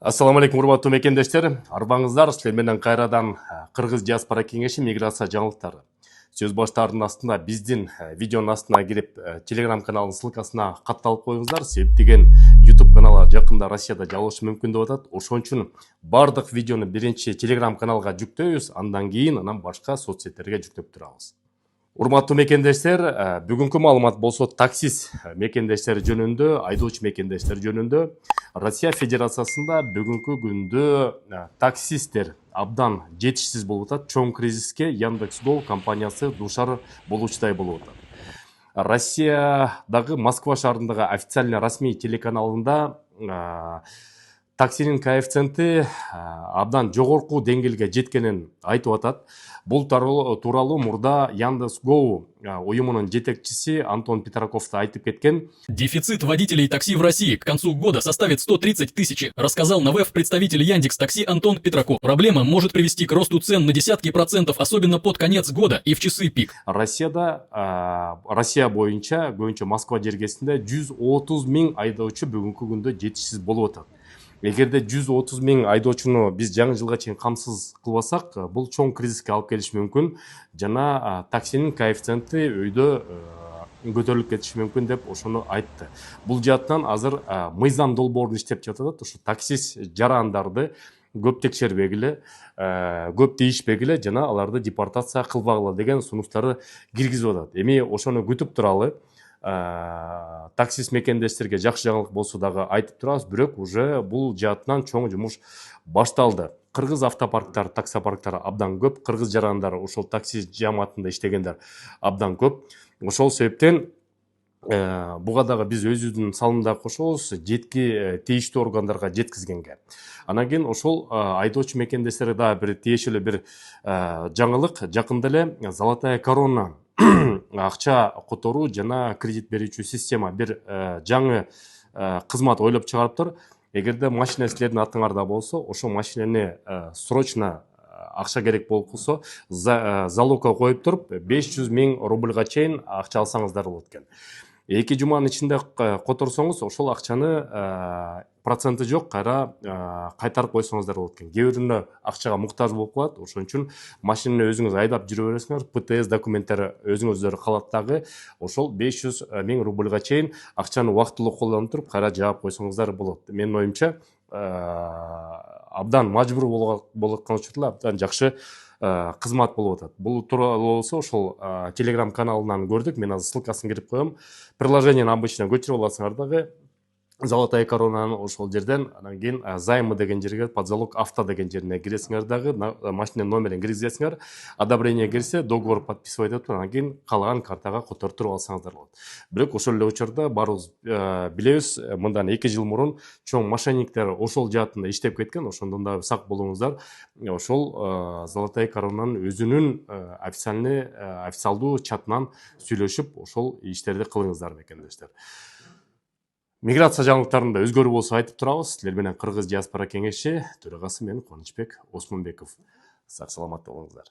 Ассаламу алейкум, урматтуу мекендештер. Арбаңыздар, силер менен кайрадан Кыргыз диаспора кеңеши миграция жаңылыктары. Сөз баштарынын астына биздин видеонун астына кирип, Telegram каналынын ссылкасына катталып коюңуздар. Себеп деген YouTube каналы жакында Россияда жабылышы мүмкүн деп атат. Ошон үчүн бардык видеону биринчи Telegram каналга жүктөйбүз, андан кийин башка соцсеттерге жүктөп турабыз. Урматтуу мекендештер, бүгүнкү маалымат болсо таксист мекендештер жөнүндө, айдоочу мекендештер жөнүндө. Россия Федерациясында бүгүнкү күндө таксисттер абдан жетишсиз болуп атат. Чоң кризиске Яндекс.Го компаниясы дуушар болуучудай болуп атат. Россиядагы Москва шаарындагы официальный расмий телеканалында таксинин коэффициенти абдан жогорку деңгээлге жеткенин айтып атат. Бул тууралуу мурда Яндекс.Го уюмунун жетекчиси Антон Петраков айтып кеткен. Дефицит водителей такси в России к концу года составит 130 тысяч, рассказал на ВЭФ представитель Яндекс.Такси Антон Петраков. Проблема может привести к росту цен на десятки процентов, особенно под конец года и в часы пик. Россия боюнча көбүнчө Москва жергесинде 130 000 айдоочу бүгүнкү күндө жетишсиз болуп атат. Эгерде 130 000 айдоочуну биз жаңы жылга чейин камсыз кылбасак, бул чоң кризиске алып келиши мүмкүн. Жана таксинин коэффициенти өйдө көтөрүлүп кетиши мүмкүн деп ошону айтты. Бул жааттан азыр мыйзам долбоорун иштеп жатат. Ушу таксист жарандарды көп текшербегиле, көп тийишпегиле жана аларды депортация кылбагыла деген сунуштарды киргизип атат. Эми ошону күтүп туралы. Таксист мекендештерге жакшы жаңылык болсо дагы айтып турабыз, бирок уже бул жаатынан чоң жумуш башталды. Кыргыз автопарктар, таксопарктар абдан көп, кыргыз жарандар, ошол такси жамаатында иштегендер абдан көп. Ошол себептен буга дагы биз өзүбүздүн салымдарды кошобуз, жетки тийиштүү органдарга жеткизгенге. Анан кийин ошол айдоочу мекендештерге дагы бир тиешелүү бир жаңылык. Жакында эле Золотая корона акча которуу жана кредит берүүчү система бир жаңы кызмат ойлоп чыгарыптыр. Эгерде машина силердин атыңарда болсо, ошол машинени срочно акча керек болуп калса, залогко коюп туруп 500 000 рубльга чейин акча алсаңыздар болот экен. 2 жуманын ичинде которсоңуз, ошол акчаны проценти жок, кайра кайтарып койсоңуздар болот экен. Кээ биринде акчага муктаж болуп калат. Ошон үчүн машинени өзүңүз айдап жүрө бересиңер, ПТС документтери өзүңүздөр калат дагы. Ошол 500 000 рубльга чейин акчаны убактылуу колдонуп туруп, кайра жаап койсоңуздар болот. Менин оюмча, абдан мажбур болуп аткан учурда абдан жакшы кызмат болуп атат. Бул тууралуу болсо ошол Telegram каналынан көрдүк. Мен азыр ссылкасын кирип коем. Приложениени обычно көчүрүп аласыңар дагы. Золотая коронаны ошол жерден, анан кийин займы деген жерге, под залог авто деген жерине киресиңер дагы, машинанын номерин киргизесиңер, одобрение кирсе, договор подписывать этип, анан кийин калаган картага которуп туруп алсаңыздар болот. Бирок ошол эле учурда баарыбыз билебиз, мындан 2 жыл мурун чоң мошенниктер ошол жаатында иштеп кеткен. Ошондон дагы сак болуңуздар. Ошол Золотая коронанын өзүнүн официалдуу чатынан сүйлөшүп, ошол иштерди кылыңыздар мекендештер. Миграция жаңылыктарында өзгөрүү болсо айтып турабыз. Силер менен Кыргыз диаспора кеңеши төрагасы мен Кубанычбек Осмонбеков. Сак саламатта болуңуздар.